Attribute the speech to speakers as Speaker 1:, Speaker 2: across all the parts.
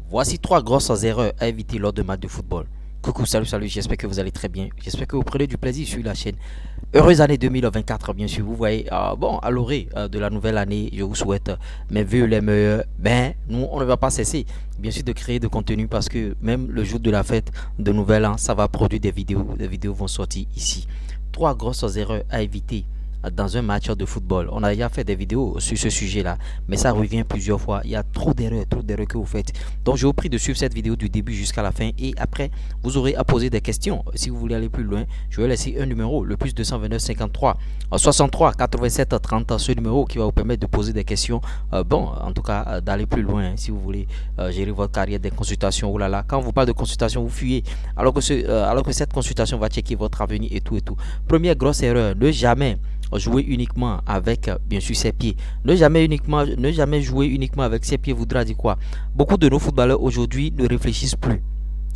Speaker 1: Voici trois grosses erreurs à éviter lors de matchs de football. Coucou, salut, j'espère que vous allez très bien. J'espère que vous prenez du plaisir sur la chaîne. Heureuse année 2024, bien sûr. Vous voyez, bon, à l'orée de la nouvelle année, je vous souhaite mes vœux les meilleurs. Ben, nous, on ne va pas cesser, bien sûr, de créer de contenu parce que même le jour de la fête de Nouvel An, ça va produire des vidéos. Des vidéos vont sortir ici. Trois grosses erreurs à éviter dans un match de football. On a déjà fait des vidéos sur ce sujet-là, mais ça revient plusieurs fois. Il y a trop d'erreurs que vous faites. Donc, je vous prie de suivre cette vidéo du début jusqu'à la fin et après, vous aurez à poser des questions. Si vous voulez aller plus loin, je vais laisser un numéro, le plus 229 53 63 87 30, ce numéro qui va vous permettre de poser des questions. Bon, en tout cas, d'aller plus loin si vous voulez gérer votre carrière des consultations. Oh là là, quand on vous parle de consultation, vous fuyez alors que cette consultation va checker votre avenir et tout et tout. Première grosse erreur, ne jamais jouer uniquement avec bien sûr ses pieds. Ne jamais jouer uniquement avec ses pieds voudra dire quoi? Beaucoup de nos footballeurs aujourd'hui ne réfléchissent plus.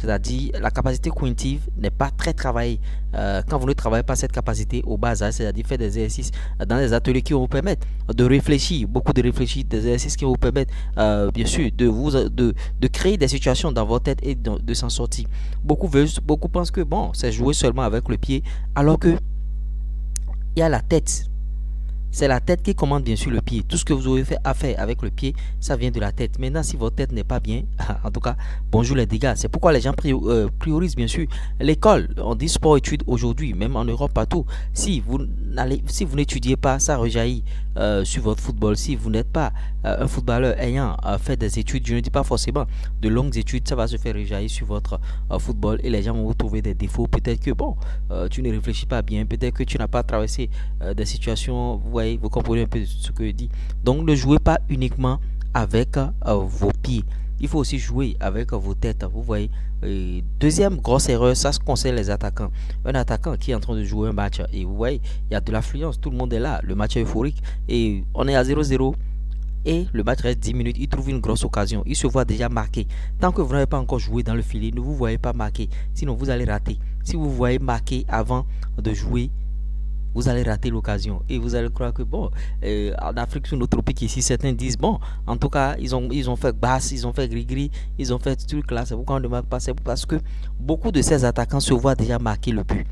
Speaker 1: C'est-à-dire la capacité cognitive n'est pas très travaillée. Quand vous ne travaillez pas cette capacité au bas âge, c'est-à-dire faire des exercices dans des ateliers qui vont vous permettre de réfléchir, beaucoup de réfléchir, des exercices qui vont vous permettre bien sûr de créer des situations dans votre tête et de s'en sortir. Beaucoup pensent que bon, c'est jouer seulement avec le pied, alors que il y a la tête. C'est la tête qui commande bien sûr le pied. Tout ce que vous aurez fait à faire avec le pied, ça vient de la tête. Maintenant, si votre tête n'est pas bien, en tout cas, bonjour les dégâts. C'est pourquoi les gens priorisent bien sûr l'école. On dit sport-études aujourd'hui, même en Europe, partout. Si vous n'étudiez pas, ça rejaillit sur votre football. Si vous n'êtes pas un footballeur ayant fait des études, je ne dis pas forcément de longues études, ça va se faire rejaillir sur votre football et les gens vont vous trouver des défauts. Peut-être que bon, tu ne réfléchis pas bien, peut-être que tu n'as pas traversé des situations. Vous comprenez un peu ce que je dis. Donc ne jouez pas uniquement avec vos pieds. Il faut aussi jouer avec vos têtes. Vous voyez. Deuxième grosse erreur, ça se concerne les attaquants. Un attaquant qui est en train de jouer un match et vous voyez, il y a de l'affluence, tout le monde est là, le match est euphorique et on est à 0-0 et le match reste 10 minutes, il trouve une grosse occasion, il se voit déjà marqué. Tant que vous n'avez pas encore joué dans le filet, ne vous voyez pas marqué, sinon vous allez rater. Si vous voyez marqué avant de jouer, vous allez rater l'occasion et vous allez croire que bon, en Afrique sous nos tropiques ici, certains disent bon, en tout cas ils ont fait basse, ils ont fait gris-gris, ils ont fait ce truc là. C'est pourquoi on ne marque pas, c'est parce que beaucoup de ces attaquants se voient déjà marquer le but.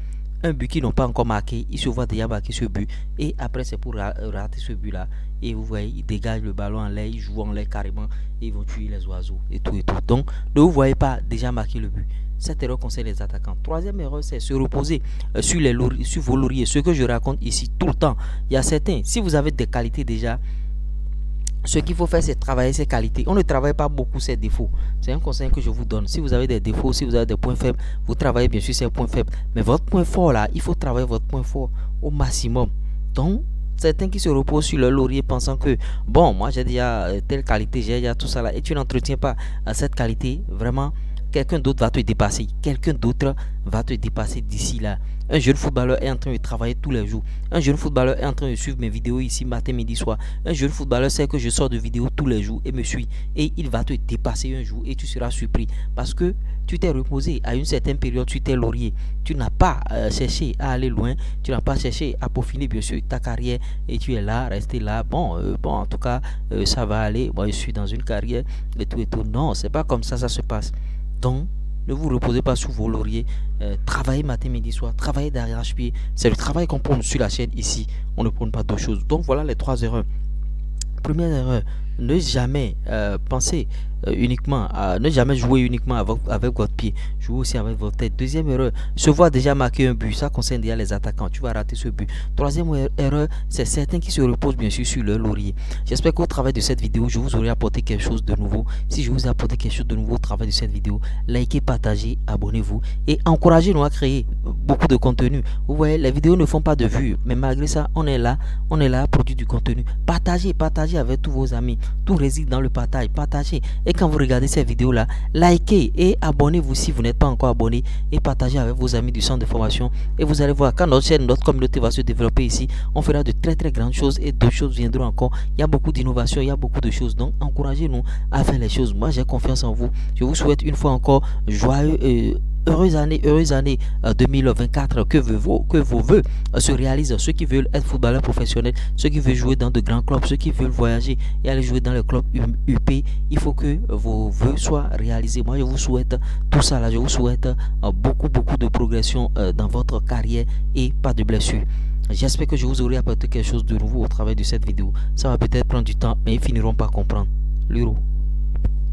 Speaker 1: Un but qu'ils n'ont pas encore marqué, ils se voient déjà marquer ce but et après c'est pour rater ce but là et vous voyez, ils dégagent le ballon en l'air, ils jouent en l'air carrément et ils vont tuer les oiseaux et tout et tout. Donc ne vous voyez pas déjà marquer le but. Cette erreur concerne les attaquants. Troisième erreur, c'est se reposer sur vos lauriers. Ce que je raconte ici tout le temps. Il y a certains, si vous avez des qualités déjà, ce qu'il faut faire, c'est travailler ces qualités. On ne travaille pas beaucoup ces défauts. C'est un conseil que je vous donne. Si vous avez des défauts, si vous avez des points faibles, vous travaillez bien sûr ces points faibles. Mais votre point fort là, il faut travailler votre point fort au maximum. Donc, certains qui se reposent sur leur laurier pensant que bon, moi j'ai déjà telle qualité, j'ai déjà tout ça là, et tu n'entretiens pas cette qualité, vraiment quelqu'un d'autre va te dépasser. Quelqu'un d'autre va te dépasser d'ici là. Un jeune footballeur est en train de travailler tous les jours. Un jeune footballeur est en train de suivre mes vidéos ici matin, midi, soir. Un jeune footballeur sait que je sors de vidéos tous les jours et me suit. Et il va te dépasser un jour et tu seras surpris. Parce que tu t'es reposé à une certaine période, tu t'es laurier. Tu n'as pas cherché à aller loin. Tu n'as pas cherché à peaufiner bien sûr ta carrière. Et tu es là, resté là. Bon, en tout cas, ça va aller. Moi, je suis dans une carrière et tout et tout. Non, c'est pas comme ça se passe. Donc, ne vous reposez pas sur vos lauriers. Travaillez matin, midi, soir. Travaillez d'arrache-pied. C'est le travail qu'on prône sur la chaîne ici. On ne prône pas d'autres choses. Donc, voilà les trois erreurs. Première erreur, ne jamais penser uniquement à ne jamais jouer uniquement avec votre pied. Jouez aussi avec votre tête. Deuxième erreur, se voir déjà marquer un but. Ça concerne déjà les attaquants. Tu vas rater ce but. Troisième erreur, c'est certains qui se reposent bien sûr sur leur laurier. J'espère qu'au travers de cette vidéo, je vous aurai apporté quelque chose de nouveau. Si je vous ai apporté quelque chose de nouveau au travers de cette vidéo, likez, partagez, abonnez-vous et encouragez-nous à créer beaucoup de contenu. Vous voyez, les vidéos ne font pas de vues, mais malgré ça, on est là à produire du contenu. Partagez avec tous vos amis. Tout réside dans le partage. Partagez. Et quand vous regardez ces vidéos là, likez et abonnez-vous si vous n'êtes pas encore abonné et partagez avec vos amis du centre de formation et vous allez voir quand notre chaîne, notre communauté va se développer ici, on fera de très grandes choses et d'autres choses viendront encore. Il y a beaucoup d'innovation, il y a beaucoup de choses, donc encouragez-nous à faire les choses. Moi j'ai confiance en vous. Je vous souhaite une fois encore joyeux heureuse année 2024, que vos voeux se réalisent. Ceux qui veulent être footballeurs professionnels, ceux qui veulent jouer dans de grands clubs, ceux qui veulent voyager et aller jouer dans les clubs UP, il faut que vos voeux soient réalisés. Moi, je vous souhaite tout ça là. Je vous souhaite beaucoup, beaucoup de progression dans votre carrière et pas de blessures. J'espère que je vous aurai apporté quelque chose de nouveau au travers de cette vidéo. Ça va peut-être prendre du temps, mais ils finiront par comprendre. Luro.